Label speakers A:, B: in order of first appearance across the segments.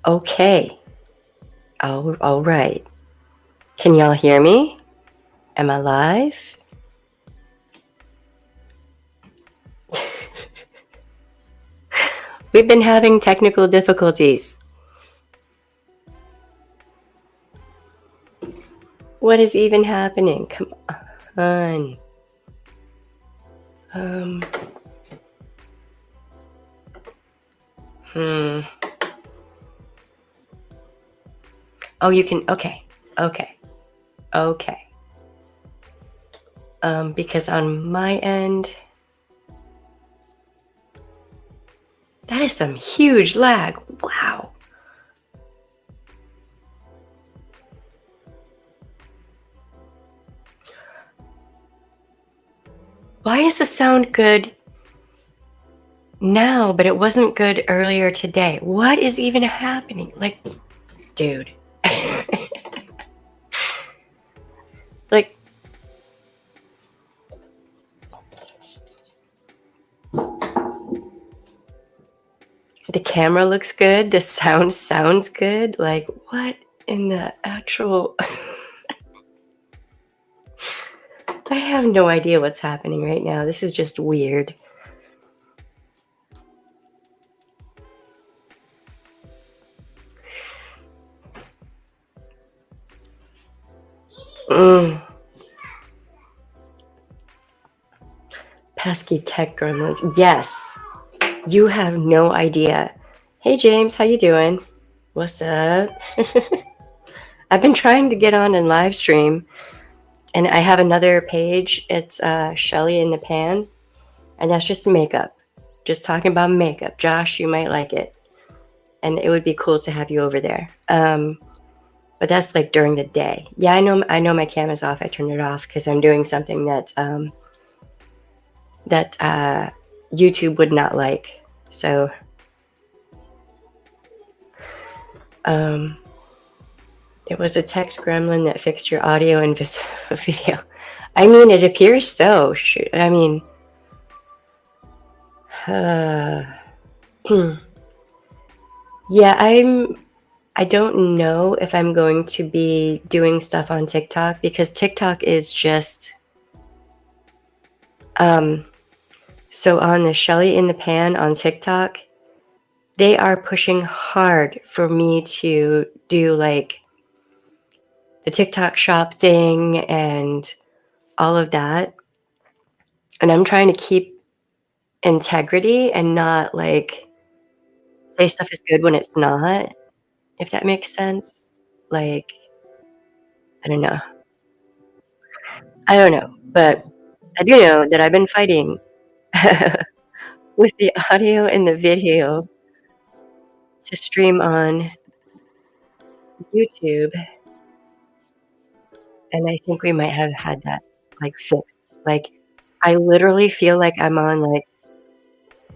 A: Okay. All right. Can y'all hear me? Am I live? We've been having technical difficulties. What is even happening? Come on. Oh, you can. Okay. Because on my end, that is some huge lag. Wow. Why is the sound good now, but it wasn't good earlier today? What is even happening? Like, dude. Like, the camera looks good. The sound sounds good. Like, what in the actual... I have no idea what's happening right now. This is just weird. Pesky tech gremlins. Yes. You have no idea. Hey, James. How you doing? What's up? I've been trying to get on and live stream. And I have another page. It's Shelly in the Pan. And that's just makeup. Just talking about makeup. Josh, you might like it. And it would be cool to have you over there. But that's like during the day. Yeah, I know my camera's off. I turned it off because I'm doing something that YouTube would not like. So it was a text gremlin that fixed your audio and video. I mean, it appears so. Shoot. I mean, yeah, I don't know if I'm going to be doing stuff on TikTok because TikTok is just so on the Shelly in the Pan on TikTok, they are pushing hard for me to do like the TikTok shop thing and all of that. And I'm trying to keep integrity and not like say stuff is good when it's not, if that makes sense. Like, I don't know. But I do know that I've been fighting with the audio and the video to stream on YouTube. And I think we might have had that like fixed. Like, I literally feel like I'm on like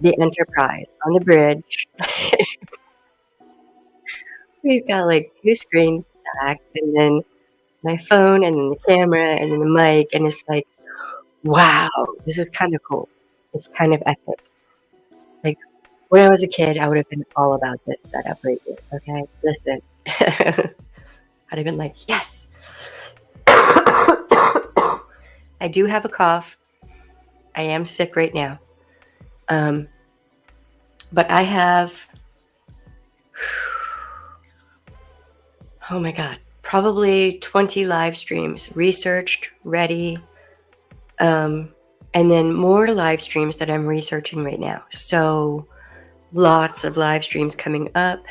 A: the Enterprise on the bridge. We've got like 2 screens stacked, and then my phone, and then the camera, and then the mic, and it's like, wow, this is kind of cool. It's kind of epic. Like, when I was a kid, I would have been all about this setup right here. Okay, listen. I'd have been like, yes. I do have a cough. I am sick right now. But I have, oh my God, probably 20 live streams researched, ready, and then more live streams that I'm researching right now. So lots of live streams coming up.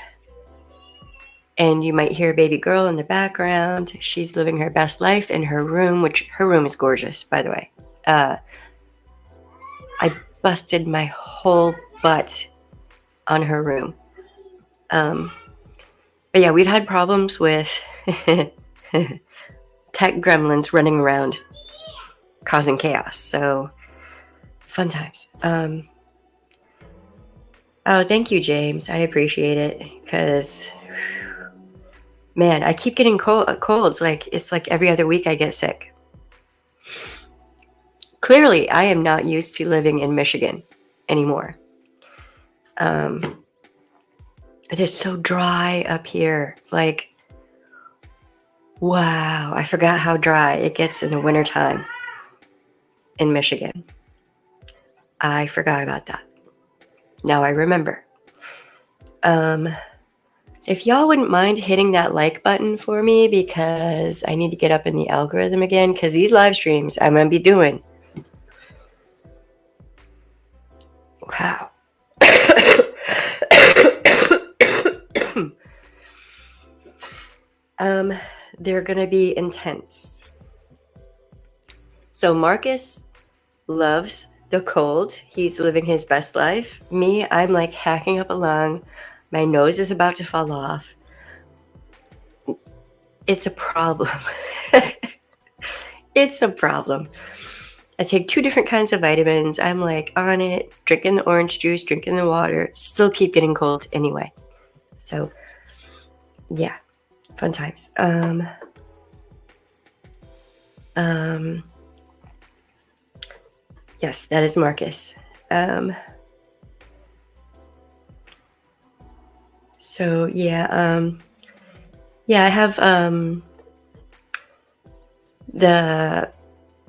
A: And you might hear baby girl in the background. She's living her best life in her room, which her room is gorgeous, by the way. I busted my whole butt on her room. But yeah, we've had problems with tech gremlins running around causing chaos. So fun times. Oh, thank you, James. I appreciate it because, man, I keep getting colds. Like, it's like every other week I get sick. Clearly, I am not used to living in Michigan anymore. It is so dry up here. Like, wow, I forgot how dry it gets in the wintertime in Michigan. I forgot about that. Now I remember. If y'all wouldn't mind hitting that like button for me, because I need to get up in the algorithm again, because these live streams I'm going to be doing. Wow. They're going to be intense. So Marcus loves the cold. He's living his best life. Me, I'm like hacking up a lung. My nose is about to fall off. It's a problem. It's a problem. I take 2 different kinds of vitamins. I'm like on it, drinking the orange juice, drinking the water, still keep getting cold anyway. So yeah, fun times. Yes, that is Marcus. So yeah, I have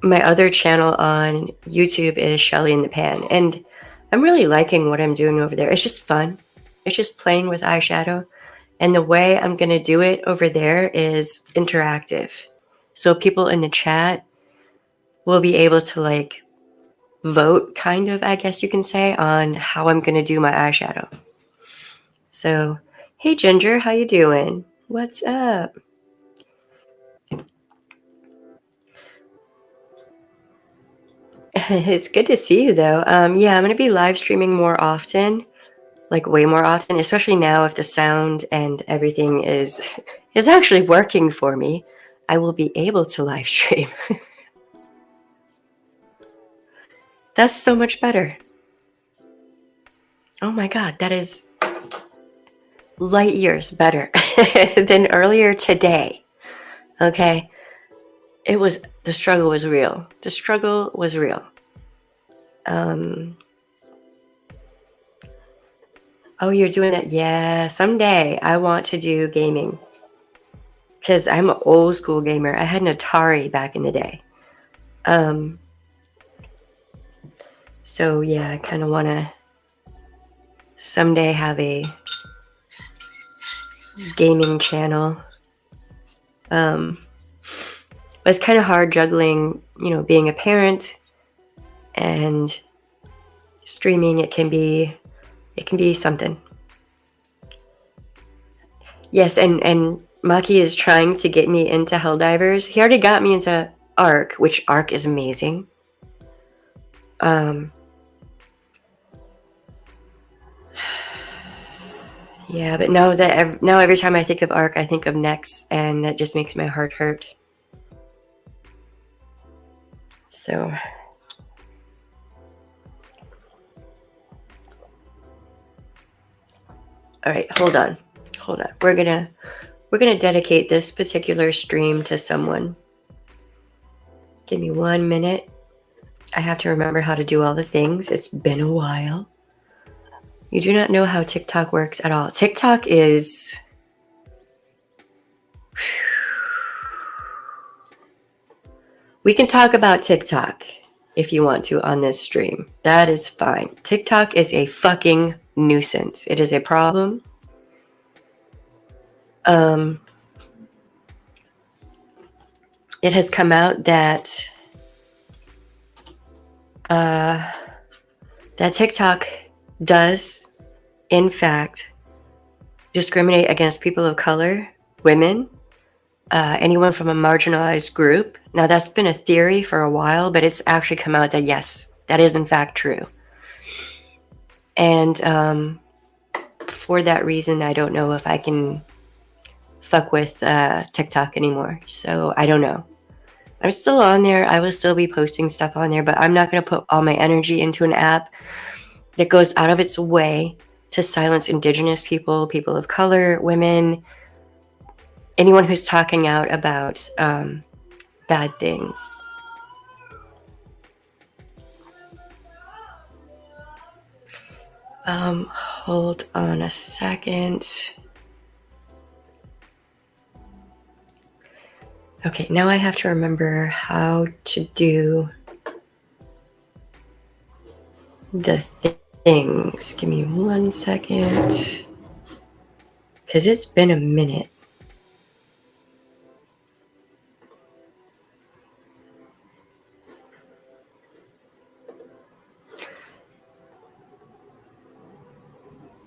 A: my other channel on YouTube is Shelly in the Pan, and I'm really liking what I'm doing over there. It's just fun. It's just playing with eyeshadow, and the way I'm gonna do it over there is interactive. So people in the chat will be able to like vote, kind of, I guess you can say, on how I'm gonna do my eyeshadow. So, hey Ginger, how you doing? What's up? It's good to see you, though. Yeah, I'm going to be live streaming more often, like way more often, especially now if the sound and everything is actually working for me. I will be able to live stream. That's so much better. Oh my God, that is light years better than earlier today. Okay. The struggle was real. The struggle was real. Oh, you're doing that? Yeah, someday I want to do gaming. Because I'm an old school gamer. I had an Atari back in the day. So yeah, I kind of want to someday have a gaming channel. But it's kind of hard juggling, being a parent and streaming. It can be something. Yes, and Maki is trying to get me into Helldivers. He already got me into Ark, which Ark is amazing. Yeah, but now every time I think of Ark, I think of Nex, and that just makes my heart hurt. So, all right, hold on. We're gonna dedicate this particular stream to someone. Give me 1 minute. I have to remember how to do all the things. It's been a while. You do not know how TikTok works at all. TikTok is... We can talk about TikTok if you want to on this stream. That is fine. TikTok is a fucking nuisance. It is a problem. It has come out that TikTok does, in fact, discriminate against people of color, women, anyone from a marginalized group. Now, that's been a theory for a while, but it's actually come out that, yes, that is in fact true. And for that reason, I don't know if I can fuck with TikTok anymore. So I don't know. I'm still on there. I will still be posting stuff on there, but I'm not going to put all my energy into an app that goes out of its way to silence Indigenous people, people of color, women, anyone who's talking out about bad things. Hold on a second. Okay, now I have to remember how to do the things. Give me 1 second. Because it's been a minute.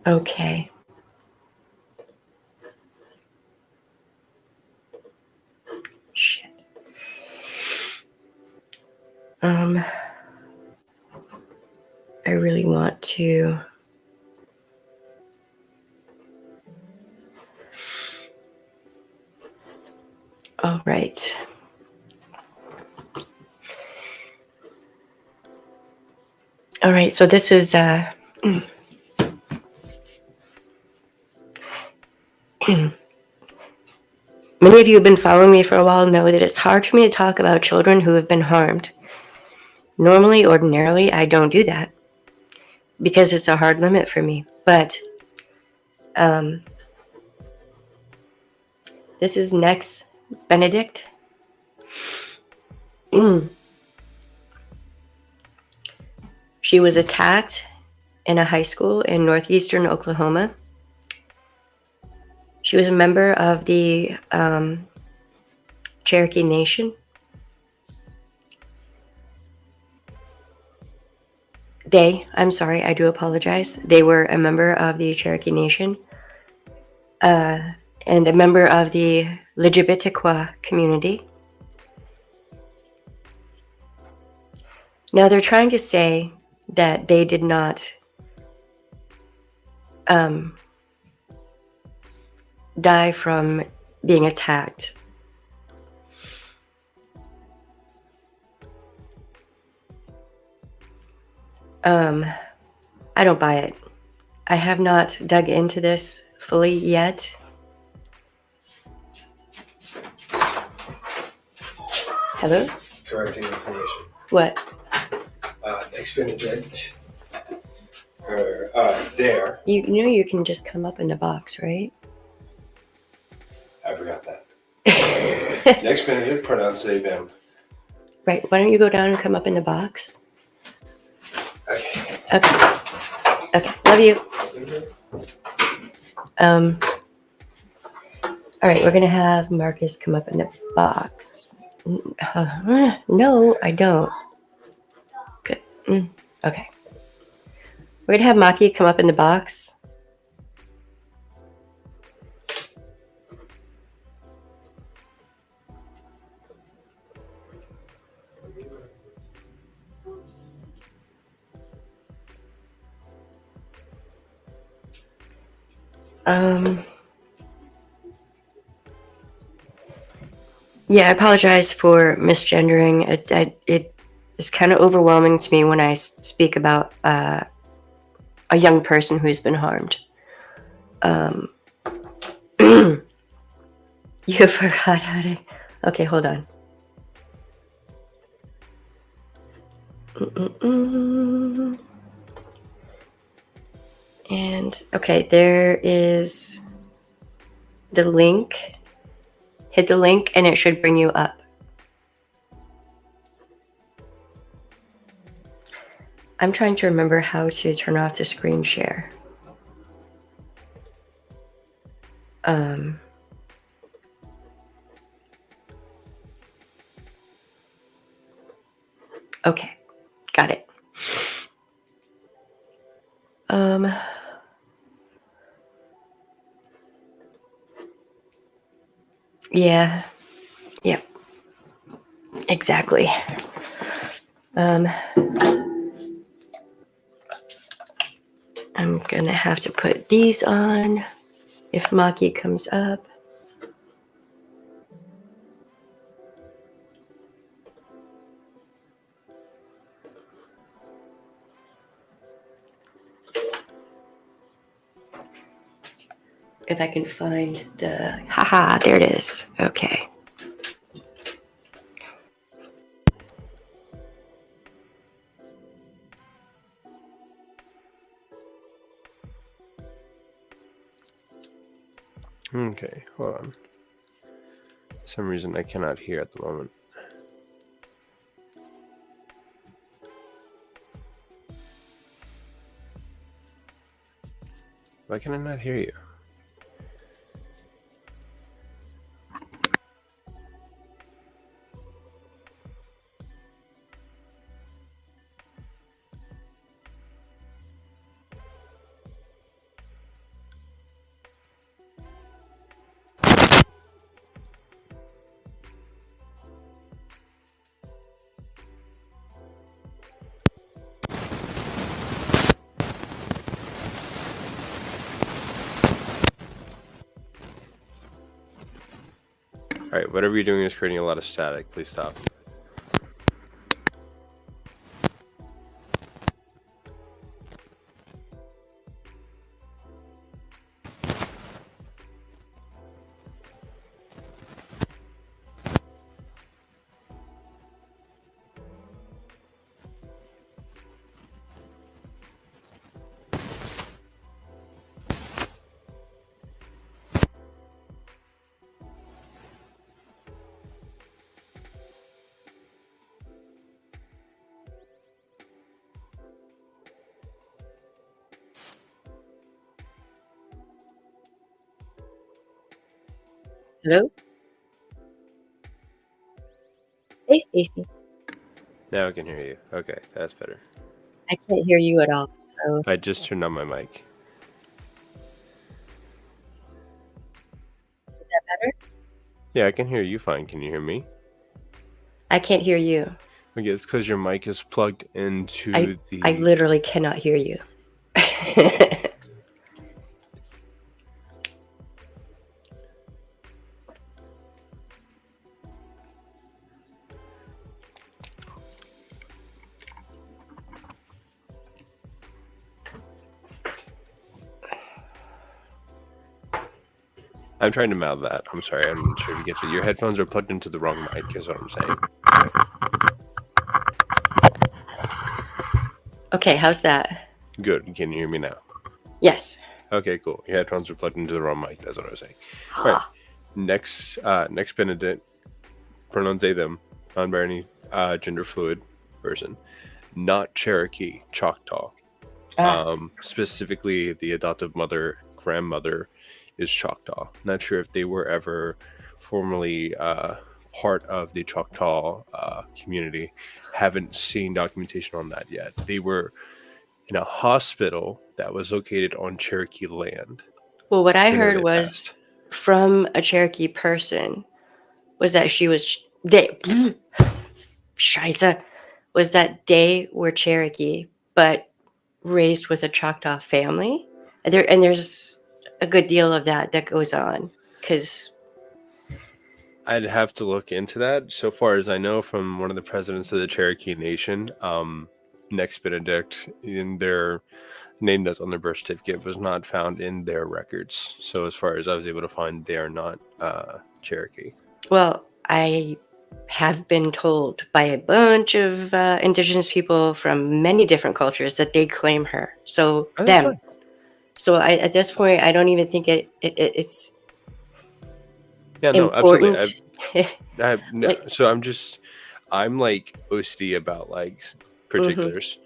A: Okay. Shit. I really want to. All right. All right, so this is many of you who have been following me for a while know that it's hard for me to talk about children who have been harmed. Normally, ordinarily, I don't do that because it's a hard limit for me. But this is Nex Benedict. She was attacked in a high school in northeastern Oklahoma. She was a member of the Cherokee Nation. I'm sorry, I do apologize. They were a member of the Cherokee Nation and a member of the Lgbt community. Now they're trying to say that they did not die from being attacked. I don't buy it. I have not dug into this fully yet. Hello?
B: Correcting information.
A: What?
B: Next Benedict. There.
A: You know you can just come up in the box, right?
B: I forgot that. Next Benedict, pronounced they, them.
A: Right. Why don't you go down and come up in the box?
B: Okay.
A: Okay. Love you. All right. We're going to have Marcus come up in the box. No, I don't. Good. Okay. We're going to have Maki come up in the box. Yeah, I apologize for misgendering. It is kind of overwhelming to me when I speak about a young person who's been harmed. You forgot how to... Okay, hold on. And, okay, there is the link. Hit the link and it should bring you up. I'm trying to remember how to turn off the screen share. Okay, got it. Yeah, yep, exactly. I'm gonna have to put these on if Maki comes up. If I can find the... Haha, there it is. Okay.
B: Okay, hold on. For some reason I cannot hear at the moment. Why can I not hear you? Alright, whatever you're doing is creating a lot of static. Please stop.
A: Hello? Hey, Stacy.
B: Now I can hear you. Okay, that's better.
A: I can't hear you at all. So
B: I just turned on my mic.
A: is that better?
B: Yeah, I can hear you fine. Can you hear me?
A: I can't hear you.
B: Okay, it's because your mic is plugged into
A: I
B: the...
A: literally cannot hear you.
B: I'm trying to mouth that. I'm sorry, I'm not sure if you get it. Your headphones are plugged into the wrong mic, is what I'm saying.
A: Okay, how's that?
B: Good. Can you hear me now?
A: Yes.
B: Okay, cool. Your headphones are plugged into the wrong mic. That's what I was saying. All right. Next Benedict. Pronouns they, them. Non-binary, gender fluid person. Not Cherokee. Choctaw. Specifically, the adoptive grandmother is Choctaw. Not sure if they were ever formerly part of the Choctaw community. Haven't seen documentation on that yet. They were in a hospital that was located on Cherokee land.
A: Well, what I
B: whenever
A: heard
B: they
A: was
B: passed.
A: from a Cherokee person was that Scheisse, was that they were Cherokee, but raised with a Choctaw family. There's a good deal of that goes on because
B: I'd have to look into that. So far as I know, from one of the presidents of the Cherokee Nation, Next Benedict, in their name that's on their birth certificate was not found in their records. So as far as I was able to find, they are not Cherokee.
A: Well, I have been told by a bunch of indigenous people from many different cultures that they claim her. So
B: Oh, that's
A: them.
B: fine.
A: So at this point, I don't even think it's
B: Yeah, no,
A: important.
B: absolutely.
A: Like,
B: So I'm like OCD about like
A: mhm,
B: particulars.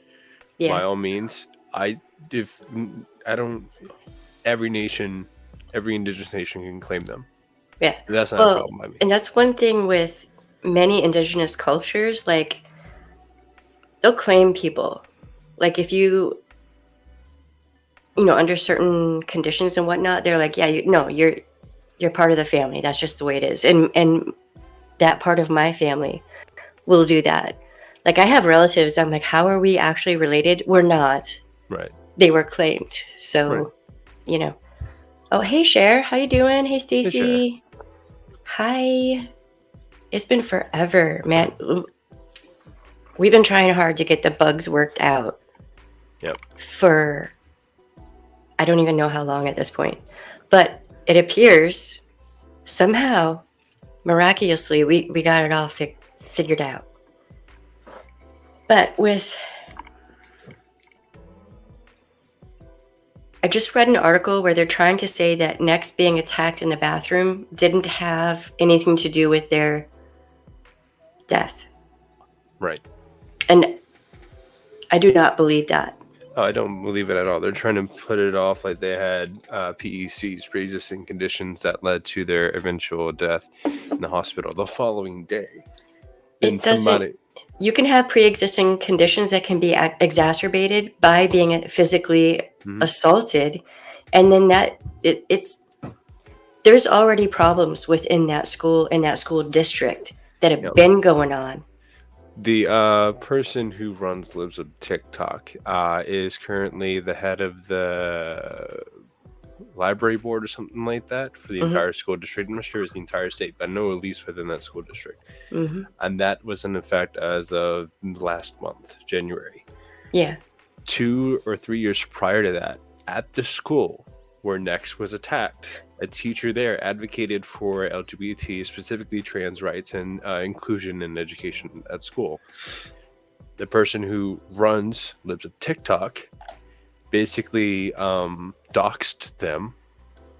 A: yeah,
B: By all means, I don't. Every nation, every indigenous nation can claim them.
A: yeah.
B: That's not a
A: Well,
B: problem by me.
A: and that's one thing with many indigenous cultures. Like, they'll claim people. Like, if under certain conditions and whatnot, they're like, yeah, no, you're part of the family. That's just the way it is. And that part of my family will do that. Like, I have relatives. I'm like, how are we actually related? We're not.
B: Right.
A: They were claimed. So,
B: Right.
A: Oh, hey, Cher. How you doing? Hey,
B: Sure.
A: Stacy. Hi. It's been forever, man. We've been trying hard to get the bugs worked out.
B: Yep.
A: For I don't even know how long at this point. But it appears somehow, miraculously, we got it all figured out. But with I just read an article where they're trying to say that Next being attacked in the bathroom didn't have anything to do with their death.
B: Right.
A: And I do not believe that.
B: Oh, I don't believe it at all. They're trying to put it off like they had PECs, pre-existing conditions, that led to their eventual death in the hospital the following day. Then
A: It doesn't. You can have pre-existing conditions that can be exacerbated by being physically assaulted, and then it's there's already problems within that school, in that school district, that have been going on.
B: The person who runs Libs of TikTok is currently the head of the library board or something like that for the entire school district. I'm not sure it's the entire state, but I know at least within that school district. And that was in effect as of last month, January.
A: Yeah.
B: 2 or 3 years prior to that, at the school where Next was attacked, a teacher there advocated for LGBT, specifically trans rights and inclusion in education at school. The person who runs Libs of TikTok basically doxed them,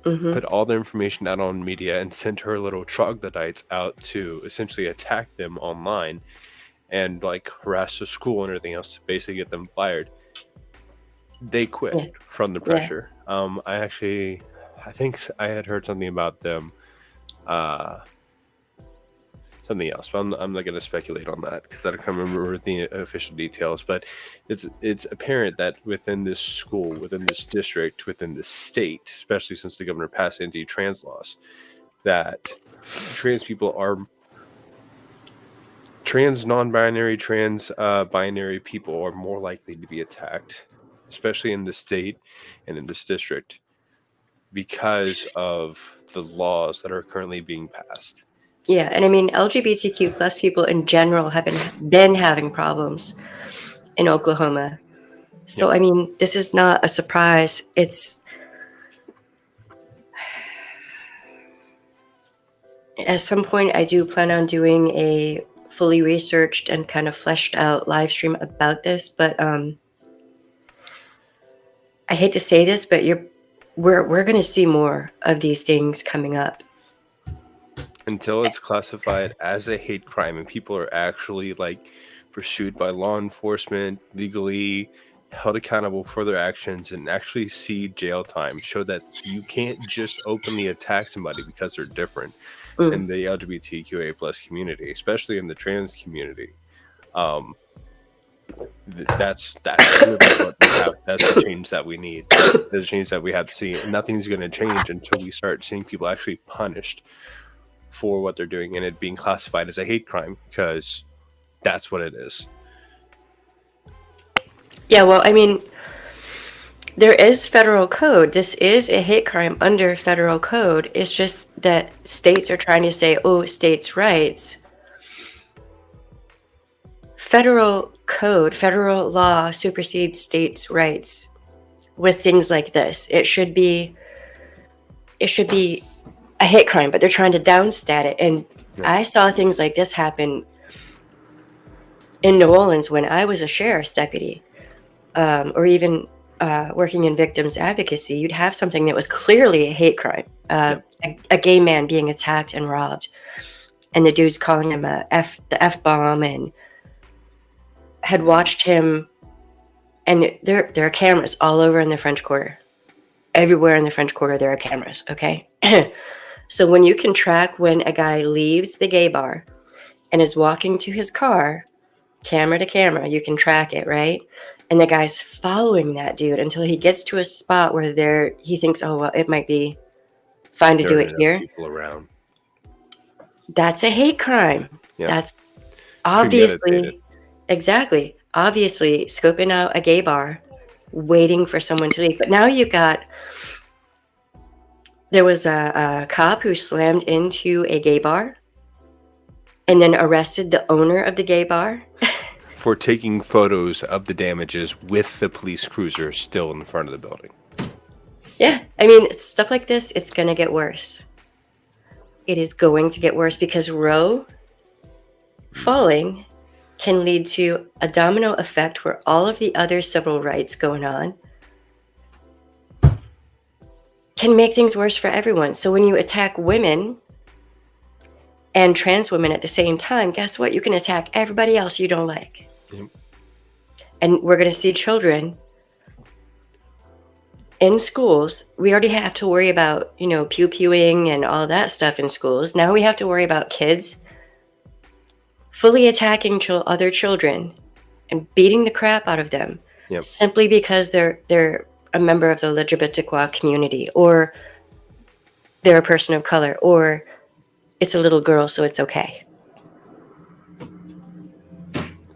B: put all their information out on media, and sent her little troglodytes out to essentially attack them online and like harass the school and everything else to basically get them fired. They quit from the pressure. I think I had heard something about them, something else, but I'm not going to speculate on that because I can't remember the official details. But it's apparent that within this school, within this district, within the state, especially since the governor passed anti-trans laws, that trans people are trans non-binary, trans binary people are more likely to be attacked, especially in the state and in this district, because of the laws that are currently being passed.
A: Yeah, and I mean, LGBTQ plus people in general have been having problems in Oklahoma. So, I mean, this is not a surprise. At some point, I do plan on doing a fully researched and kind of fleshed out live stream about this, but I hate to say this, but we're going to see more of these things coming up.
B: Until it's classified as a hate crime and people are actually like pursued by law enforcement, legally held accountable for their actions, and actually see jail time, show that you can't just openly attack somebody because they're different in the LGBTQA plus community, especially in the trans community. That's really what we have. That's the change that we need. That's the change that we have to see. And nothing's going to change until we start seeing people actually punished for what they're doing and it being classified as a hate crime, because that's what it is.
A: Yeah, well, I mean, there is federal code. This is a hate crime under federal code. It's just that states are trying to say, oh, states' rights. Federal code, federal law supersedes states' rights with things like this. It should be a hate crime, but they're trying to downstat it. And I saw things like this happen in New Orleans when I was a sheriff's deputy, or even working in victims advocacy. You'd have something that was clearly a hate crime, a gay man being attacked and robbed, and the dude's calling him the F-bomb, and had watched him. And there are cameras all over in the French Quarter. Everywhere in the French Quarter, there are cameras, okay? So when you can track when a guy leaves the gay bar and is walking to his car, camera to camera, you can track it, right? And the guy's following that dude until he gets to a spot where he thinks, oh, well, it might be fine to do it here.
B: People around.
A: That's a hate crime.
B: Yeah.
A: That's obviously, exactly, obviously scoping out a gay bar, waiting for someone to leave. But now there was a cop who slammed into a gay bar and then arrested the owner of the gay bar.
B: For taking photos of the damages with the police cruiser still in the front of the building.
A: Yeah, I mean, stuff like this, it's going to get worse. It is going to get worse because Roe falling can lead to a domino effect where all of the other civil rights going on can make things worse for everyone. So when you attack women and trans women at the same time, guess what? You can attack everybody else you don't like.
B: Yep.
A: And we're going to see children in schools. We already have to worry about, pew-pewing and all that stuff in schools. Now we have to worry about kids fully attacking other children and beating the crap out of them.
B: Yep.
A: Simply because they're a member of the LGBTQ community, or they're a person of color, or it's a little girl, so it's okay.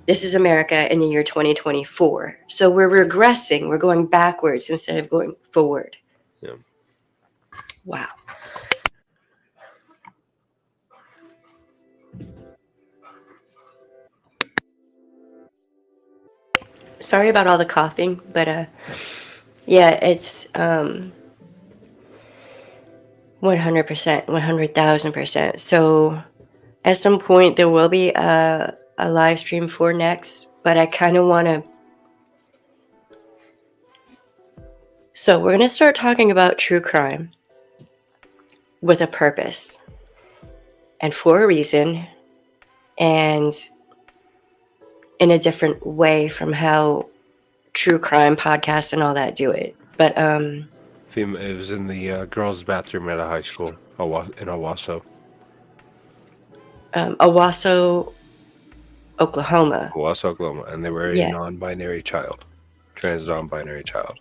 A: This is America in the year 2024. So we're regressing. We're going backwards instead of going forward.
B: Yeah.
A: Wow. Sorry about all the coughing, but yeah, it's 100%, 100,000%. So at some point there will be a live stream for next, but I kind of want to. So we're going to start talking about true crime with a purpose and for a reason, and in a different way from how true crime podcasts and all that do it. But
B: It was in the girls' bathroom at a high school in Owasso.
A: Owasso, Oklahoma.
B: Owasso, Oklahoma, and they were a non-binary child, trans non-binary child.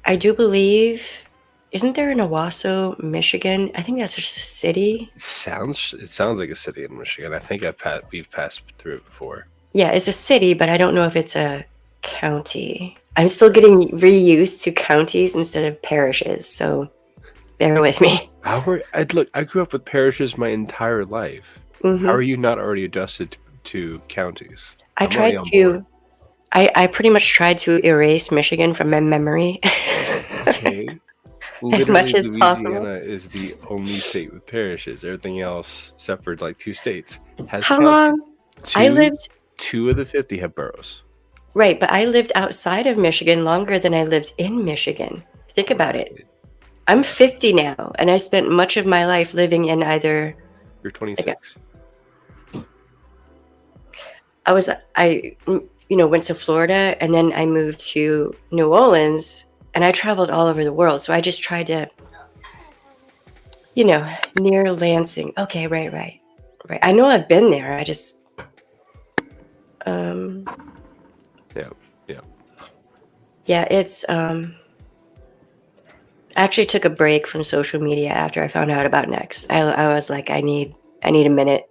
A: I do believe, isn't there an Owasso, Michigan? I think that's just a city.
B: It sounds like a city in Michigan. I think we've passed through it before.
A: Yeah, it's a city, but I don't know if it's a county. I'm still getting reused to counties instead of parishes, so bear with me.
B: I grew up with parishes my entire life.
A: Mm-hmm.
B: How are you not already adjusted to counties?
A: I pretty much tried to erase Michigan from my memory.
B: Okay.
A: As much as
B: Louisiana
A: possible.
B: Is the only state with parishes. Everything else, except for like 2 states, has
A: How
B: counties.
A: long?
B: 2 of the 50 have boroughs.
A: Right, but I lived outside of Michigan longer than I lived in Michigan. Think about it. I'm 50 now, and I spent much of my life living in either.
B: You're 26.
A: I went to Florida, and then I moved to New Orleans, and I traveled all over the world. So I just tried to, near Lansing. Okay, right. I know I've been there. I just. Yeah, it's I actually took a break from social media after I found out about Next. I was like, I need a minute.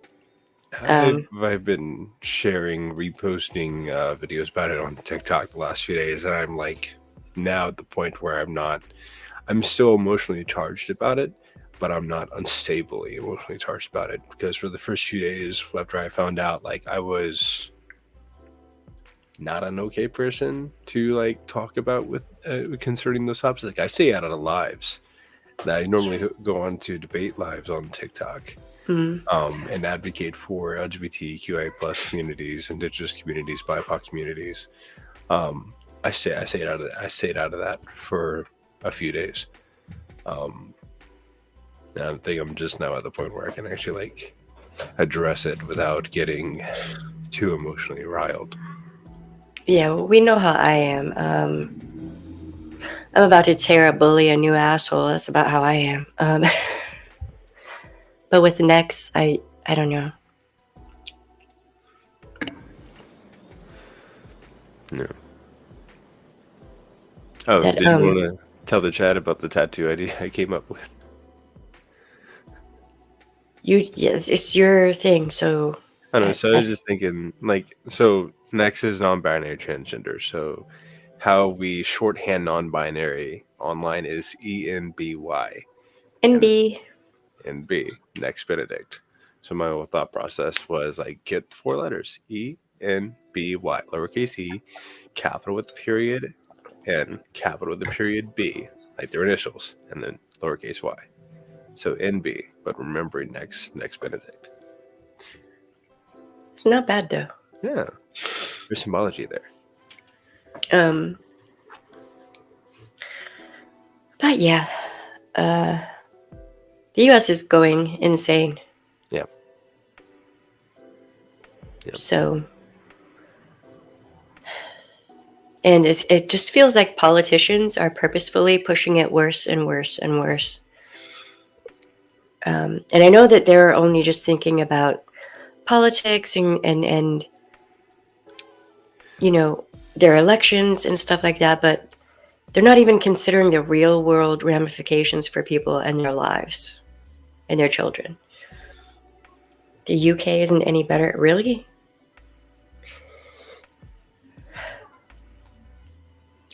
B: I've been reposting videos about it on TikTok the last few days, and I'm like now at the point where I'm still emotionally charged about it, but I'm not unstably emotionally charged about it, because for the first few days after I found out, like, I was not an okay person to like talk about with concerning those topics. Like, I say out of the lives that I normally go on to debate lives on TikTok, and advocate for LGBTQI plus communities, indigenous communities, BIPOC communities. I say it out of that for a few days. And I think I'm just now at the point where I can actually like address it without getting too emotionally riled.
A: Yeah, well, we know how I am. I'm about to tear a bully a new asshole. That's about how I am. But with Next, I don't know.
B: No. Oh, did you want to tell the chat about the tattoo idea I came up with?
A: Yes, it's your thing, so.
B: I don't know. So I was just thinking, like, so Next is non-binary transgender. So how we shorthand non-binary online is ENBY.
A: NB.
B: NB, Next Benedict. So my whole thought process was like, get 4 letters, ENBY, lowercase e, capital with the period N, capital with the period B, like their initials, and then lowercase y. So NB, but remembering Next Benedict.
A: It's not bad though.
B: Yeah, there's symbology there.
A: But yeah, the U.S. is going insane.
B: Yeah. Yep.
A: So, and it just feels like politicians are purposefully pushing it worse and worse and worse. And I know that they're only just thinking about politics and you know, their elections and stuff like that, but they're not even considering the real world ramifications for people and their lives and their children. The UK isn't any better, really?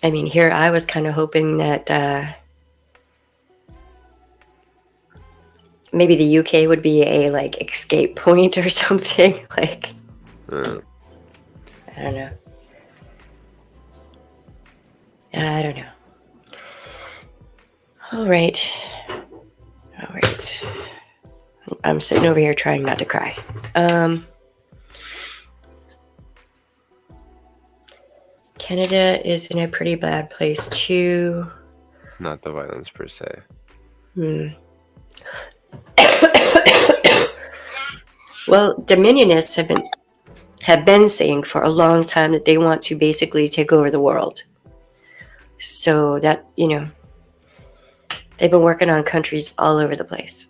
A: I mean, here I was kind of hoping that maybe the UK would be a like escape point or something. Like, I don't know. I don't know. All right. I'm sitting over here trying not to cry. Canada is in a pretty bad place too.
B: Not the violence per se.
A: Well, Dominionists have been saying for a long time that they want to basically take over the world. So that, you know, they've been working on countries all over the place.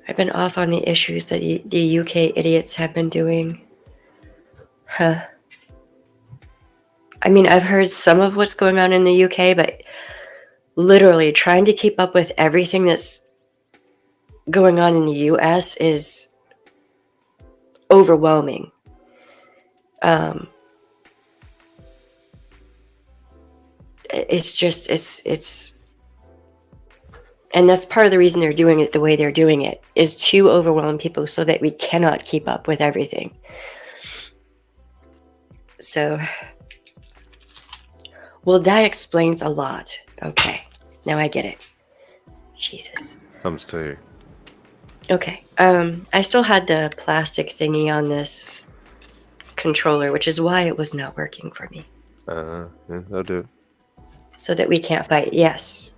A: I've been off on the issues that the UK idiots have been doing. I mean, I've heard some of what's going on in the UK, but literally trying to keep up with everything that's going on in the US is overwhelming. It's and that's part of the reason they're doing it the way they're doing it, is to overwhelm people so that we cannot keep up with everything. So, well, that explains a lot. Okay, now I get it. Jesus.
B: I'm still here.
A: Okay. I still had the plastic thingy on this controller, which is why it was not working for me.
B: Yeah, that'll do it.
A: So that we can't fight. Yes.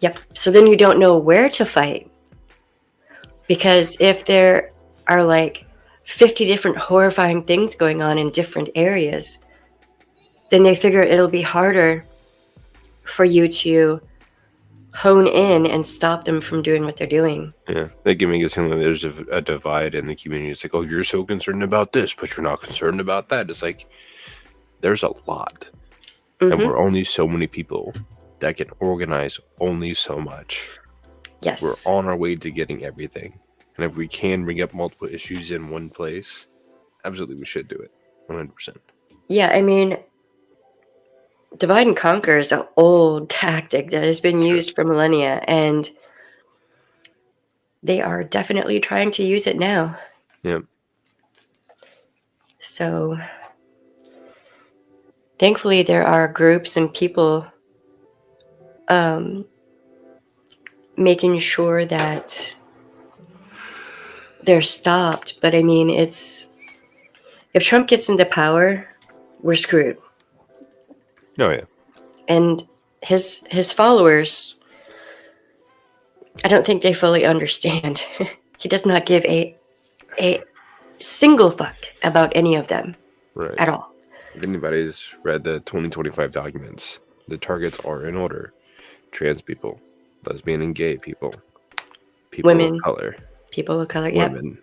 A: Yep. So then you don't know where to fight. Because if there are like 50 different horrifying things going on in different areas, then they figure it'll be harder for you to hone in and stop them from doing what they're doing.
B: Yeah, they give me a feeling like there's a divide in the community. It's like, oh, you're so concerned about this, but you're not concerned about that. It's like, there's a lot.
A: Mm-hmm.
B: And we're only so many people that can organize only so much.
A: Yes.
B: We're on our way to getting everything. And if we can bring up multiple issues in one place, absolutely we should do it. 100%.
A: Yeah, I mean, divide and conquer is an old tactic that has been used for millennia, and they are definitely trying to use it now.
B: Yeah.
A: So, thankfully, there are groups and people making sure that they're stopped. But I mean, if Trump gets into power, we're screwed.
B: Oh, yeah.
A: And his followers, I don't think they fully understand. He does not give a single fuck about any of them at all.
B: If anybody's read the 2025 documents, the targets are in order: trans people, lesbian and gay people,
A: Women,
B: of color,
A: people of color, yeah.
B: women.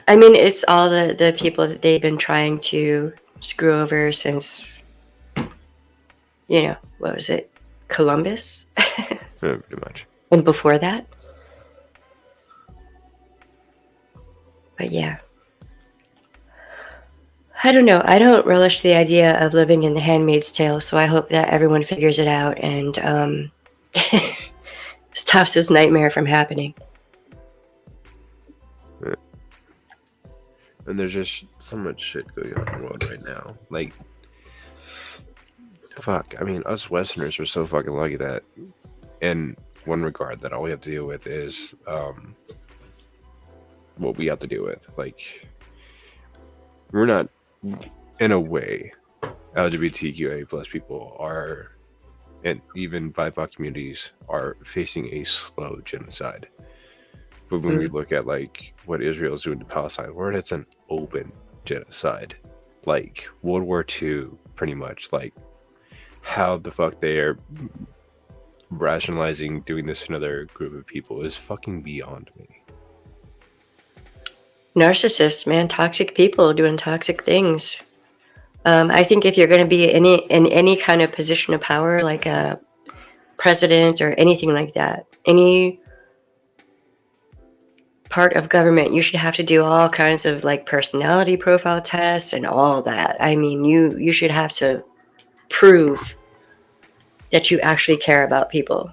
A: I mean, it's all the people that they've been trying to screw over since, you know, what was it, Columbus?
B: Yeah, pretty much.
A: And before that. But yeah. I don't know. I don't relish the idea of living in The Handmaid's Tale, so I hope that everyone figures it out and stops this nightmare from happening.
B: Yeah. And there's just so much shit going on in the world right now. Like, fuck. I mean, us Westerners are so fucking lucky that, in one regard, that all we have to deal with is what we have to deal with. Like, we're not, in a way, LGBTQA plus people are, and even BIPOC communities are facing a slow genocide. But when we
A: Mm.
B: look at like what Israel is doing to Palestine, where it's an open genocide, like World War II, pretty much, like how the fuck they are rationalizing doing this to another group of people is fucking beyond me.
A: Narcissists, man, toxic people doing toxic things. I think if you're going to be in any kind of position of power, like a president or anything like that, any part of government, you should have to do all kinds of like personality profile tests and all that. I mean, you should have to prove that you actually care about people,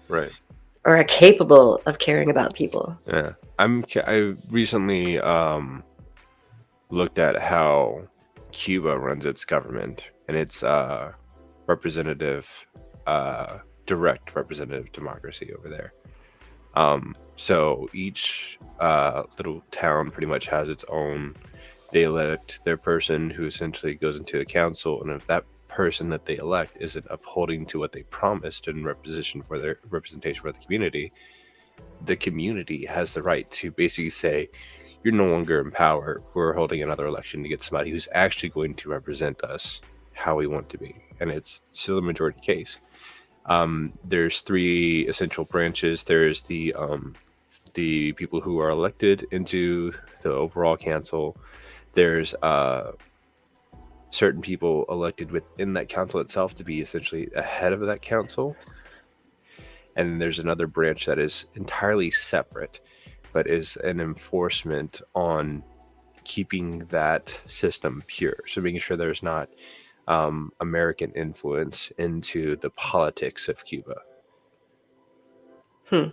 B: Right.
A: or are capable of caring about people.
B: Yeah. I recently looked at how Cuba runs its government, and it's representative, direct representative democracy over there. So each little town pretty much has its own. They elect their person who essentially goes into a council, and if that person that they elect isn't upholding to what they promised in representation for the community has the right to basically say, you're no longer in power. We're holding another election to get somebody who's actually going to represent us how we want to be. And it's still the majority case. There's three essential branches. There's the people who are elected into the overall council. There's certain people elected within that council itself to be essentially ahead of that council. And then there's another branch that is entirely separate, but is an enforcement on keeping that system pure. So making sure there's not American influence into the politics of Cuba.
A: Yeah.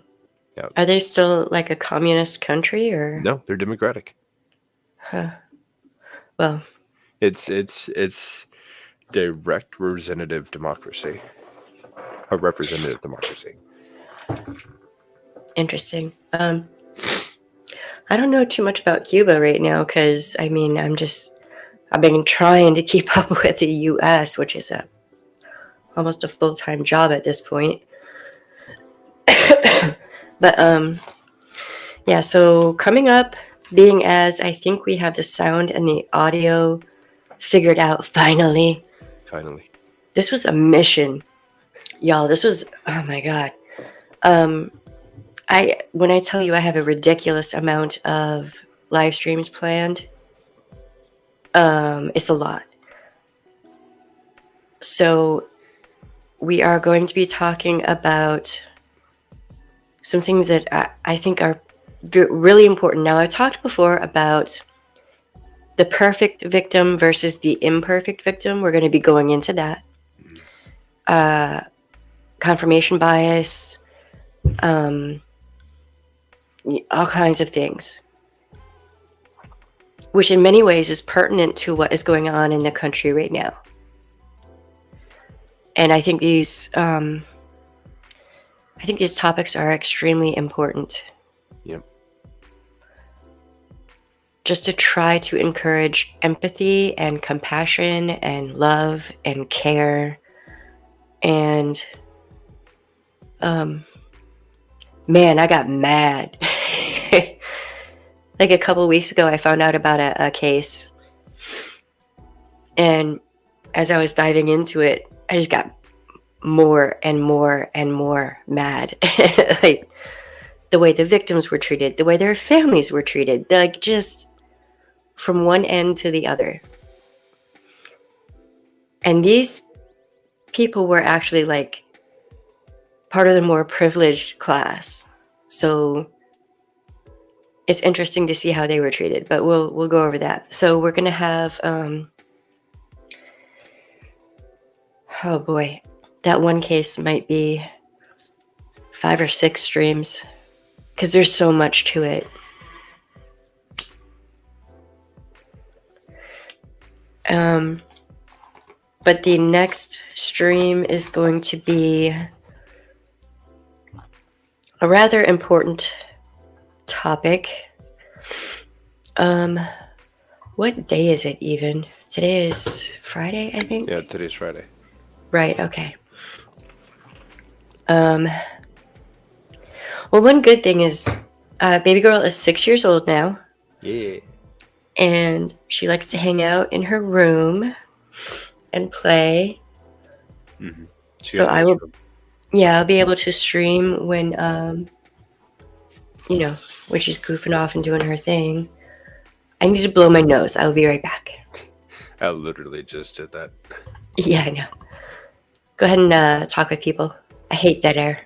B: Yeah.
A: Are they still like a communist country, or
B: No, they're democratic.
A: Huh. Well,
B: It's direct representative democracy. A representative democracy.
A: interesting. I don't know too much about Cuba right now because I mean I've been trying to keep up with the U.S., which is almost a full-time job at this point. But yeah. So coming up, being as I think we have the sound and the audio figured out finally.
B: Finally.
A: This was a mission, y'all. This was, oh my god. When I tell you I have a ridiculous amount of live streams planned, it's a lot. So we are going to be talking about some things that I think are really important. Now, I've talked before about the perfect victim versus the imperfect victim. We're going to be going into that. Confirmation bias, all kinds of things, which in many ways is pertinent to what is going on in the country right now. And I think these topics are extremely important.
B: Yep.
A: Just to try to encourage empathy and compassion and love and care. And man, I got mad. Like a couple weeks ago, I found out about a case. And as I was diving into it, I just got more and more and more mad. Like the way the victims were treated, the way their families were treated, like just from one end to the other. And these people were actually like part of the more privileged class. So it's interesting to see how they were treated, but we'll go over that. So we're gonna have oh boy, that one case might be 5 or 6 streams because there's so much to it. But the next stream is going to be a rather important topic. What day is it even? Today is Friday, I think.
B: Yeah, today's Friday.
A: Right. Okay. Well, one good thing is, baby girl is 6 years old now,
B: Yeah.
A: and she likes to hang out in her room and play.
B: Mm-hmm.
A: So I will, yeah, I'll be able to stream when, when she's goofing off and doing her thing. I need to blow my nose. I'll be right back.
B: I literally just did that.
A: Yeah, I know. Go ahead and talk with people. I hate dead air.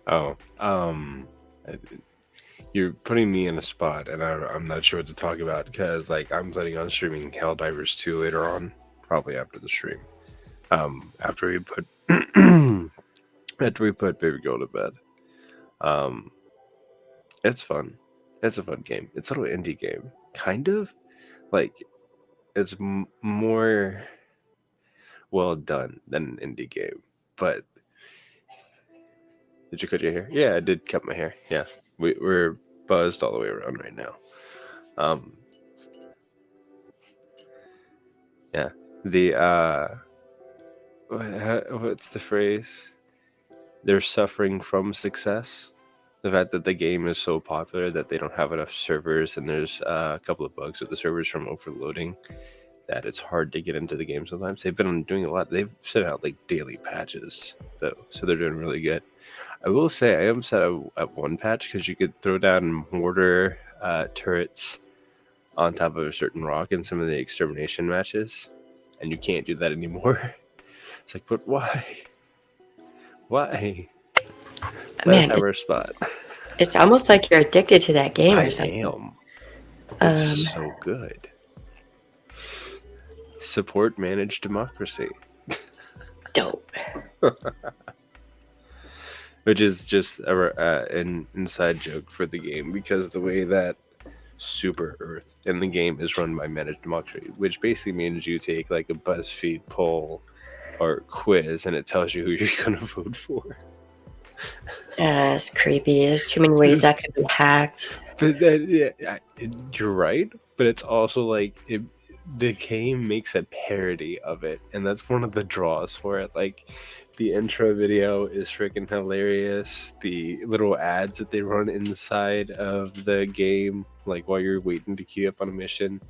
B: Oh, you're putting me in a spot, and I'm not sure what to talk about because, like, I'm planning on streaming Helldivers 2 later on, probably after the stream. After we put Baby Girl to bed. It's fun. It's a fun game. It's a little indie game, kind of. Like, it's more well done than an indie game, but. Did you cut your hair? Yeah, I did cut my hair. Yeah, we're buzzed all the way around right now. Yeah, the what's the phrase? They're suffering from success. The fact that the game is so popular that they don't have enough servers, and there's a couple of bugs with the servers from overloading, that it's hard to get into the game sometimes. They've been doing a lot. They've sent out like daily patches though, so they're doing really good. I will say I am set at one patch because you could throw down mortar turrets on top of a certain rock in some of the extermination matches, and you can't do that anymore. It's like, but why? Why? Let's have our spot.
A: It's almost like you're addicted to that game or something.
B: I am. It's so good. Support managed democracy.
A: Dope.
B: Which is just an inside joke for the game, because the way that Super Earth in the game is run by managed democracy, which basically means you take like a BuzzFeed poll or quiz and it tells you who you're going to vote for.
A: It's creepy. There's too many ways that could be hacked.
B: But you're right, but it's also like the game makes a parody of it, and that's one of the draws for it. Like, the intro video is freaking hilarious. The little ads that they run inside of the game, like while you're waiting to queue up on a mission,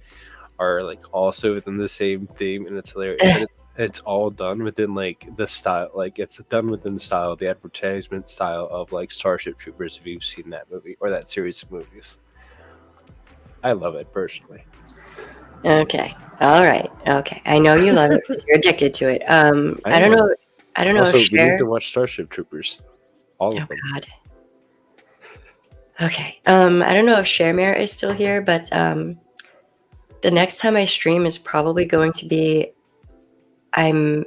B: are like also within the same theme, and it's hilarious. And it's all done within like the style, like it's done within the style, the advertisement style of like Starship Troopers, if you've seen that movie or that series of movies. I love it personally.
A: Okay. All right. Okay. I know you love it because you're addicted to it. I don't know. I don't know
B: also,
A: if
B: we need to watch Starship Troopers. All of them.
A: God. Okay. I don't know if Sharemare is still here, but the next time I stream is probably going to be, I'm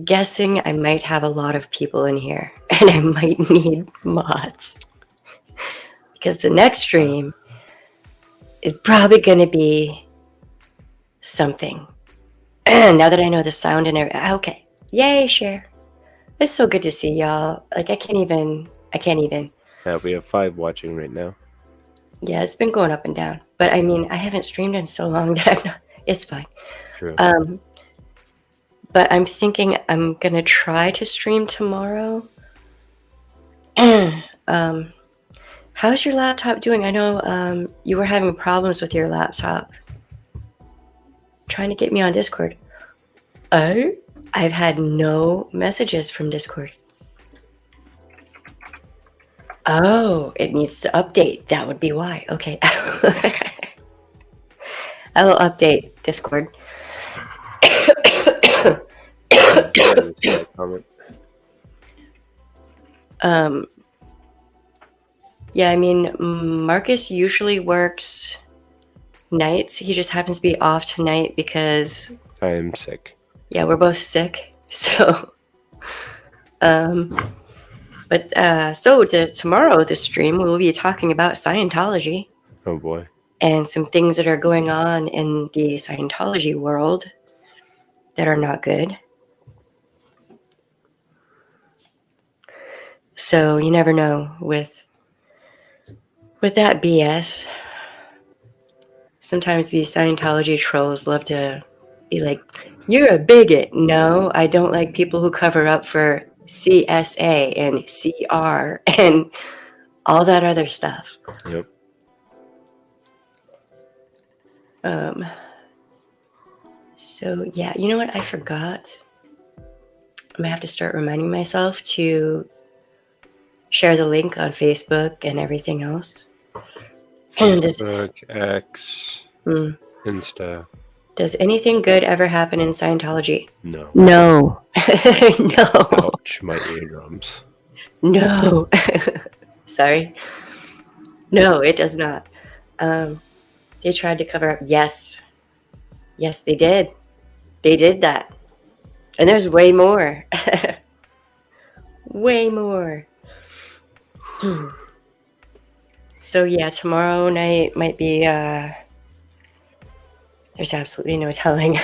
A: guessing I might have a lot of people in here and I might need mods. Because the next stream is probably going to be something. Now that I know the sound and everything. Okay. Yay, Share. It's so good to see y'all. Like, I can't even.
B: Yeah, we have 5 watching right now.
A: Yeah, it's been going up and down. But I mean, I haven't streamed in so long that I'm not. It's fine.
B: True.
A: But I'm thinking I'm gonna try to stream tomorrow. How's your laptop doing? I know you were having problems with your laptop. Trying to get me on Discord. Oh, I've had no messages from Discord. Oh, it needs to update. That would be why. Okay. I will update Discord. Yeah, I mean, Marcus usually works nights. He just happens to be off tonight because
B: I am sick.
A: Yeah, we're both sick. So, tomorrow, the stream, we'll be talking about Scientology.
B: Oh boy.
A: And some things that are going on in the Scientology world that are not good. So you never know with that BS. Sometimes the Scientology trolls love to be like, you're a bigot. No, I don't like people who cover up for CSA and CR and all that other stuff.
B: Yep.
A: So yeah, you know what? I forgot. I'm gonna have to start reminding myself to share the link on Facebook and everything else. And
B: Facebook, X, Insta.
A: does anything good ever happen in Scientology?
B: No.
A: No. No.
B: Ouch, my eardrums.
A: No. Sorry. No, it does not. They tried to cover up. Yes. Yes, they did. They did that. And there's way more. Way more. So yeah, tomorrow night might be there's absolutely no telling.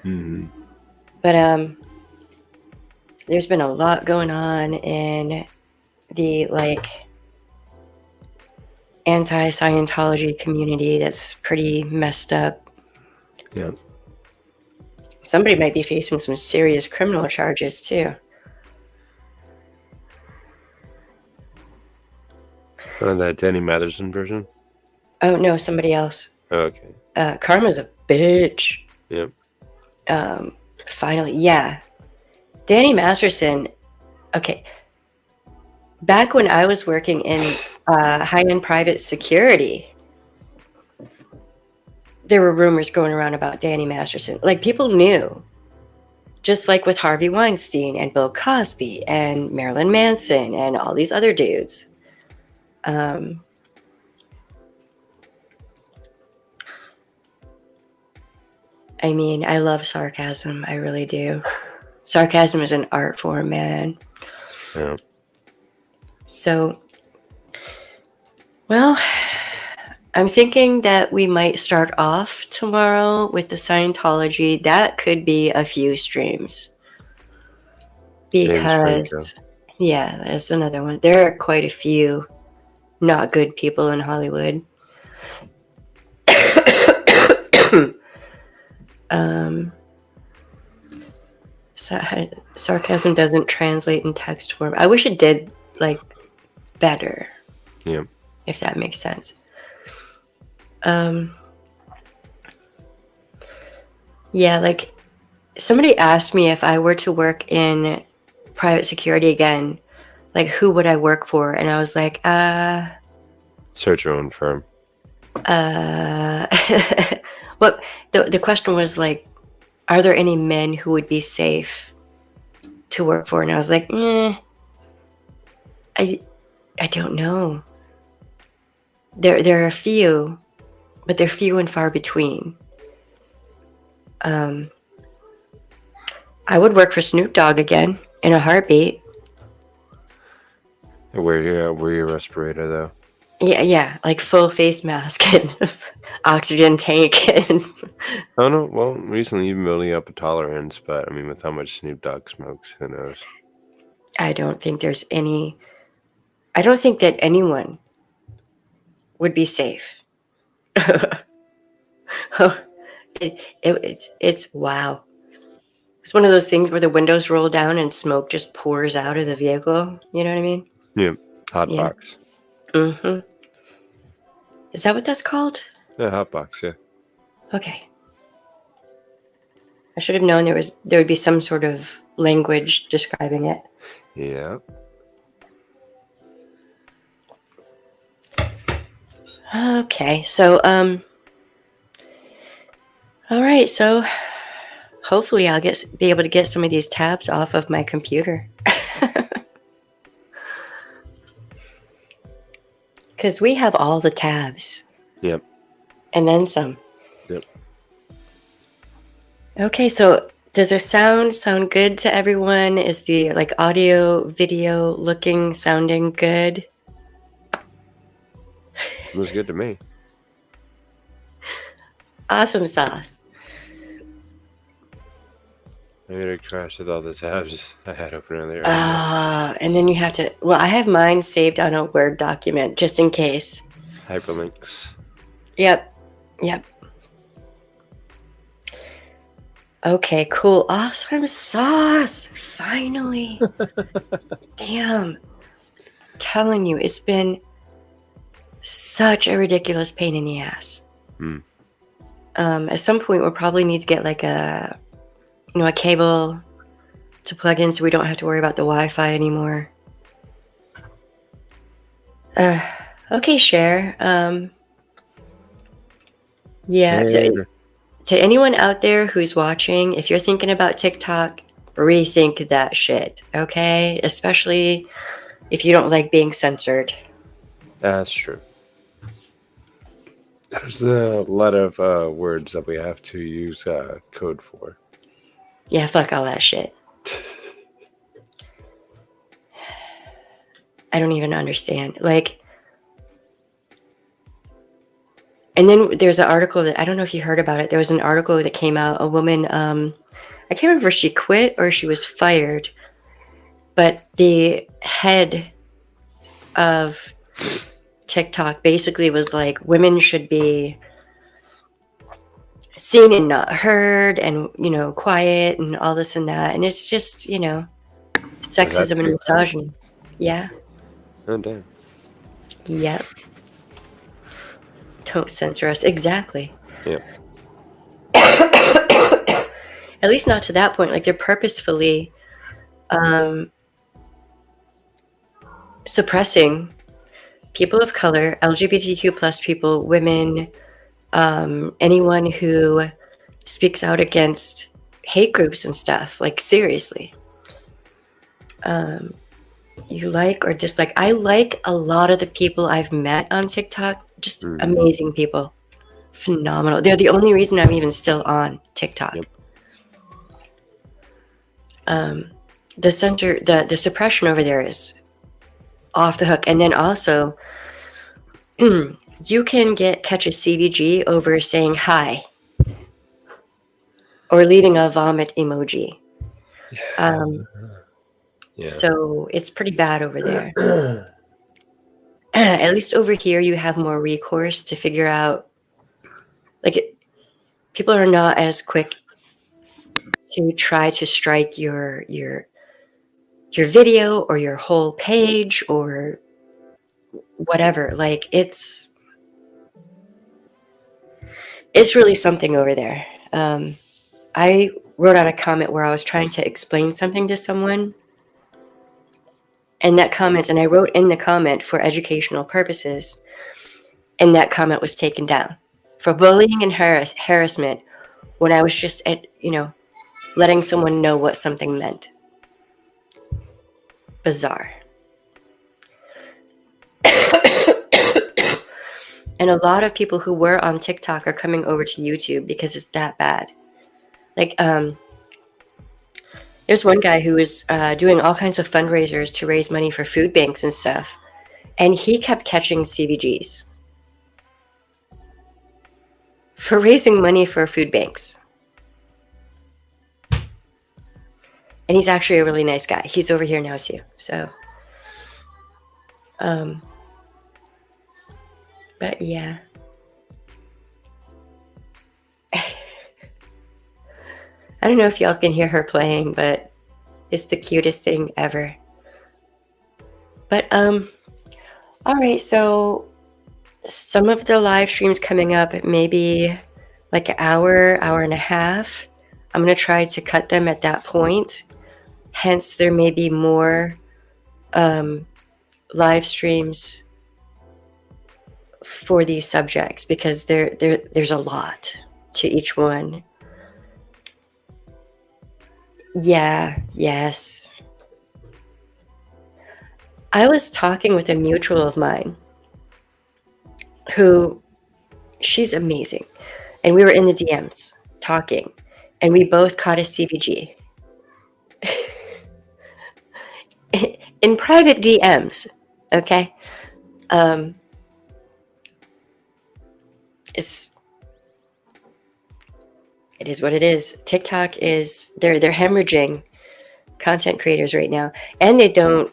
B: Mm-hmm.
A: But there's been a lot going on in the like anti-Scientology community that's pretty messed up.
B: Yeah.
A: Somebody might be facing some serious criminal charges too.
B: That Danny Matherson version?
A: Oh no, somebody else.
B: Okay.
A: Karma's a bitch.
B: Yep.
A: Finally, yeah. Danny Masterson. Okay. Back when I was working in high-end private security, there were rumors going around about Danny Masterson. Like, people knew. Just like with Harvey Weinstein and Bill Cosby and Marilyn Manson and all these other dudes. I mean, I love sarcasm. I really do. Sarcasm is an art form, man.
B: Yeah.
A: So, well, I'm thinking that we might start off tomorrow with the Scientology. That could be a few streams. Because, yeah, that's another one. There are quite a few not good people in Hollywood. Sarcasm doesn't translate in text form. I wish it did, like, better.
B: Yeah.
A: If that makes sense. Yeah, like, somebody asked me if I were to work in private security again, like, who would I work for? And I was like,
B: Start your own firm.
A: Well, the question was, like, are there any men who would be safe to work for? And I was like, I don't know. There are a few, but they're few and far between. I would work for Snoop Dogg again in a heartbeat.
B: Wear your respirator though.
A: Yeah, like full face mask and oxygen tank. And
B: Oh no, well, recently you've been building up a tolerance, but I mean, with how much Snoop Dogg smokes, who knows?
A: I don't think that anyone would be safe. It's wow. It's one of those things where the windows roll down and smoke just pours out of the vehicle. You know what I mean?
B: Yeah, hot
A: Yeah.
B: box.
A: Mm-hmm. Is that what that's called?
B: Yeah, hot box. Yeah.
A: Okay. I should have known there would be some sort of language describing it.
B: Yeah.
A: Okay, so all right, so hopefully I'll be able to get some of these tabs off of my computer. Because we have all the tabs.
B: Yep.
A: And then some.
B: Yep.
A: Okay, so does the sound good to everyone? Is the like audio, video looking, sounding good?
B: It was good to me.
A: Awesome sauce.
B: Maybe it crashed with all the tabs I had open earlier.
A: And then you have to, well, I have mine saved on a Word document just in case.
B: Hyperlinks.
A: Yep. Okay, cool. Awesome sauce. Finally. Damn. Telling you, it's been such a ridiculous pain in the ass.
B: Hmm.
A: At some point, we'll probably need to get like a cable to plug in so we don't have to worry about the Wi-Fi anymore. Okay, Cher. Yeah.
B: Later.
A: To anyone out there who's watching, if you're thinking about TikTok, rethink that shit, okay? Especially if you don't like being censored.
B: That's true. There's a lot of words that we have to use code for.
A: Yeah, fuck all that shit. I don't even understand. Like, and then there's an article that, I don't know if you heard about it. There was an article that came out. A woman, I can't remember if she quit or she was fired, but the head of TikTok basically was like, women should be seen and not heard, and quiet and all this and that. And it's just sexism and misogyny. Yeah.
B: Oh damn.
A: Yep. Don't censor us. Exactly.
B: Yep.
A: At least not to that point. Like, they're purposefully suppressing people of color, LGBTQ plus people, women, anyone who speaks out against hate groups and stuff. Like, seriously. You like or dislike. I like a lot of the people I've met on TikTok. Just amazing people. Phenomenal. They're the only reason I'm even still on TikTok. Yep. The suppression over there is off the hook. And then also, you can catch a CVG over saying hi or leaving a vomit emoji.
B: Yeah.
A: So it's pretty bad over there. At least over here, you have more recourse to figure out. Like, people are not as quick to try to strike your video or your whole page or whatever. Like, it's really something over there. I wrote out a comment where I was trying to explain something to someone, and I wrote in the comment for educational purposes, and that comment was taken down for bullying and harassment when I was just letting someone know what something meant. Bizarre. And a lot of people who were on TikTok are coming over to YouTube because it's that bad. Like, there's one guy who was doing all kinds of fundraisers to raise money for food banks and stuff, and he kept catching CVGs for raising money for food banks. And he's actually a really nice guy. He's over here now too. So, but yeah. I don't know if y'all can hear her playing, but it's the cutest thing ever. But all right, so some of the live streams coming up, maybe like an hour and a half. I'm going to try to cut them at that point. Hence, there may be more live streams for these subjects because there's a lot to each one. Yeah, yes. I was talking with a mutual of mine who, she's amazing. And we were in the DMs talking, and we both caught a CVG. In private DMs, okay? It is what it is. TikTok is, they're hemorrhaging content creators right now. And they don't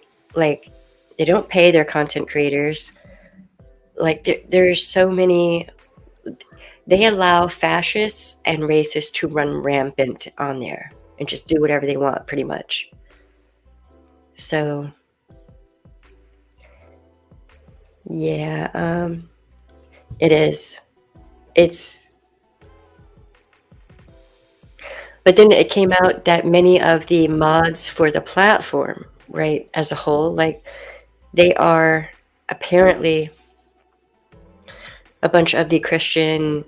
A: pay their content creators. Like, there's so many, they allow fascists and racists to run rampant on there and just do whatever they want, pretty much. So, yeah, it is. It's. But then it came out that many of the mods for the platform, right, as a whole, like, they are apparently a bunch of the Christian,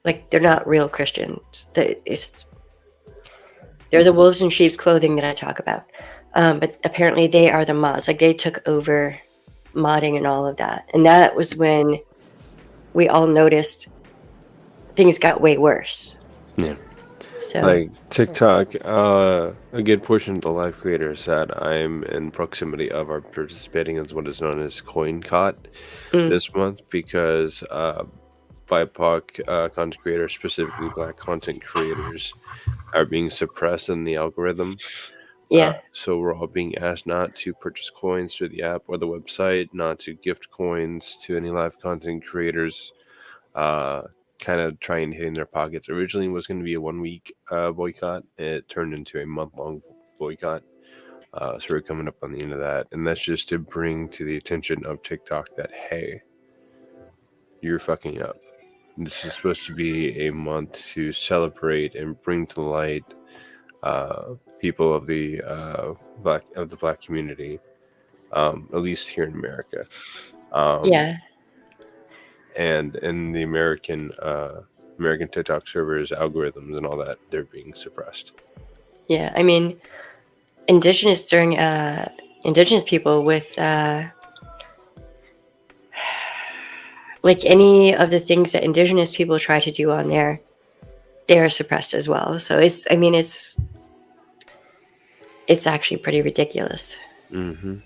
A: like, they're not real Christians. They're the wolves in sheep's clothing that I talk about. But apparently they are the mods. Like, they took over modding and all of that. And that was when we all noticed things got way worse.
B: Yeah.
A: So,
B: Like TikTok, a good portion of the live creators that I'm in proximity of are participating in what is known as CoinCot this month because BIPOC content creators, specifically Black content creators, are being suppressed in the algorithm.
A: yeah.
B: So we're all being asked not to purchase coins through the app or the website, not to gift coins to any live content creators. Kind of trying to hit in their pockets. Originally, it was going to be a 1 week boycott. It turned into a month-long boycott. So we're coming up on the end of that, and that's just to bring to the attention of TikTok that, hey, you're fucking up. This is supposed to be a month to celebrate and bring to light people of the black community, at least here in America.
A: Yeah.
B: And in the American TikTok servers, algorithms, and all that, they're being suppressed.
A: Yeah. I mean, indigenous people with like any of the things that indigenous people try to do on there, they are suppressed as well. So it's actually pretty ridiculous.
B: Mm-hmm.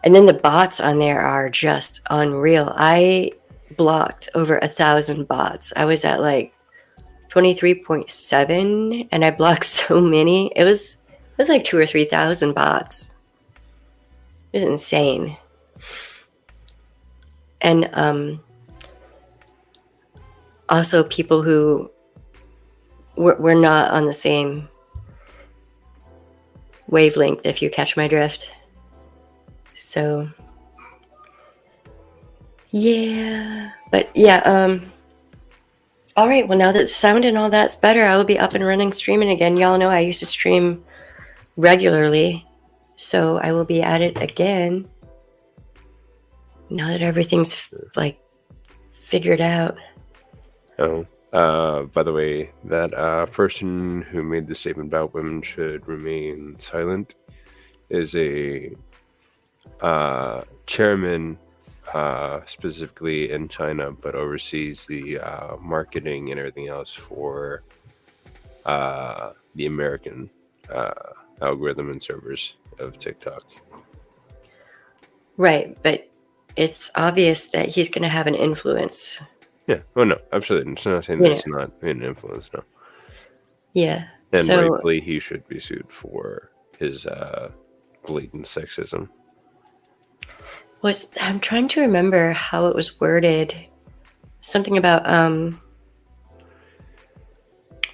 A: And then the bots on there are just unreal. I blocked over 1,000 bots. I was at like 23.7 and I blocked so many. It was like 2,000 or 3,000 bots. It was insane. And also people who were not on the same wavelength, if you catch my drift. So yeah, but yeah, all right, well, now that sound and all that's better, I will be up and running streaming again. Y'all know I used to stream regularly, so I will be at it again now that everything's like figured out.
B: Oh, by the way, that person who made the statement about women should remain silent is a chairman, specifically in China, but oversees the marketing and everything else for the American algorithm and servers of TikTok.
A: Right, but it's obvious that he's going to have an influence.
B: Yeah. Oh no, absolutely. I'm not saying that it's not an influence. No.
A: Yeah.
B: And
A: so
B: rightfully, he should be sued for his blatant sexism.
A: I'm trying to remember how it was worded. Something about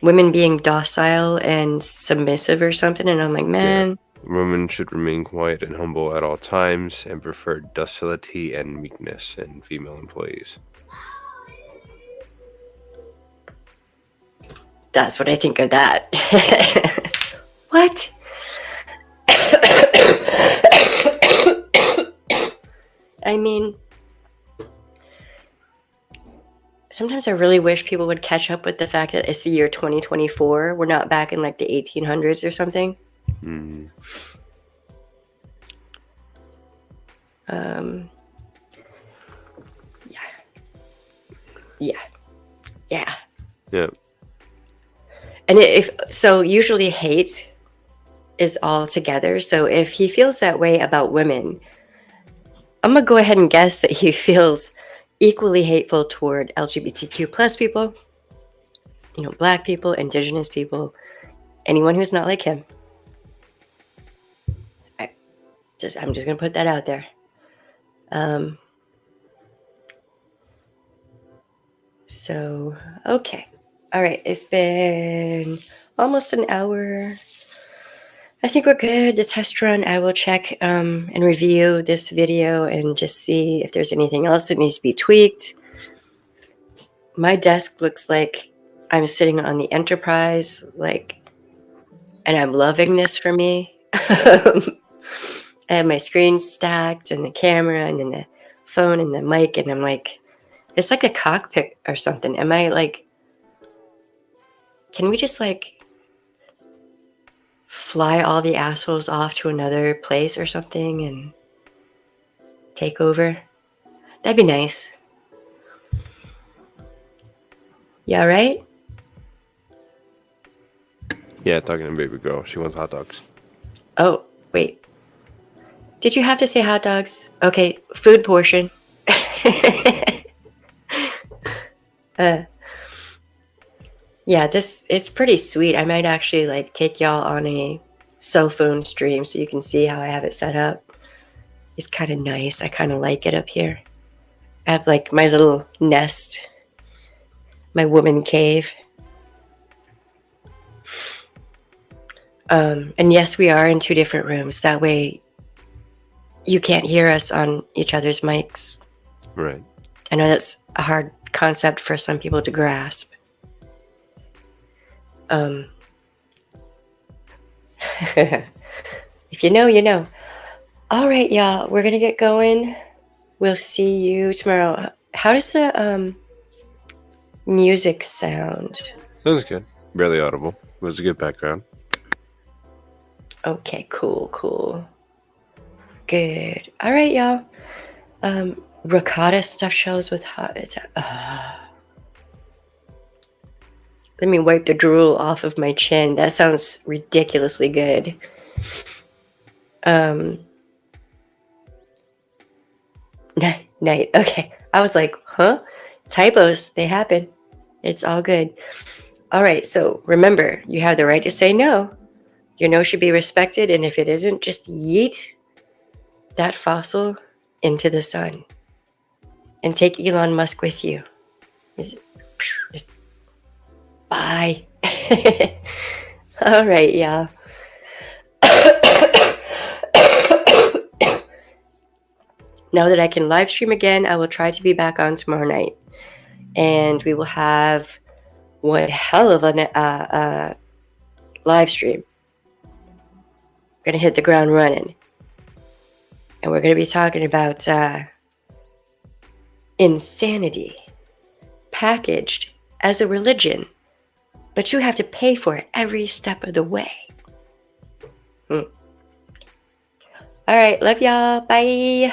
A: women being docile and submissive or something, and I'm like, man.
B: Yeah. Women should remain quiet and humble at all times and prefer docility and meekness in female employees.
A: That's what I think of that. What? I mean, sometimes I really wish people would catch up with the fact that it's the year 2024. We're not back in like the 1800s or something.
B: Mm.
A: Yeah.
B: Yeah.
A: And usually hate is all together. So if he feels that way about women, I'm gonna go ahead and guess that he feels equally hateful toward LGBTQ plus people, Black people, indigenous people, anyone who's not like him. I'm just gonna put that out there. So, okay. All right. It's been almost an hour. I think we're good. The test run, I will check and review this video and just see if there's anything else that needs to be tweaked. My desk looks like I'm sitting on the Enterprise, and I'm loving this for me. I have my screen stacked and the camera and then the phone and the mic, and I'm like, it's like a cockpit or something. Am I like, can we just like fly all the assholes off to another place or something and take over? That'd be nice. Yeah, right?
B: Yeah, talking to baby girl. She wants hot dogs.
A: Oh, wait. Did you have to say hot dogs? Okay, food portion. Yeah, it's pretty sweet. I might actually like take y'all on a cell phone stream so you can see how I have it set up. It's kind of nice. I kind of like it up here. I have like my little nest, my woman cave. And yes, we are in 2 different rooms. That way you can't hear us on each other's mics.
B: Right.
A: I know that's a hard concept for some people to grasp. If you know, you know. All right, y'all, we're gonna get going. We'll see you tomorrow. How does the music sound?
B: That was good. Barely audible. It was a good background.
A: Okay, cool. Good. All right, y'all. Ricotta stuffed shells with hot. Let me wipe the drool off of my chin. That sounds ridiculously good. Night. Okay. I was like, huh? Typos, they happen. It's all good. All right. So remember, you have the right to say no. Your no should be respected. And if it isn't, just yeet that fossil into the sun and take Elon Musk with you. Just bye. All right, y'all. Now that I can live stream again, I will try to be back on tomorrow night. And we will have one hell of a live stream. We're going to hit the ground running. And we're going to be talking about insanity packaged as a religion. But you have to pay for it every step of the way. All right, love y'all. Bye.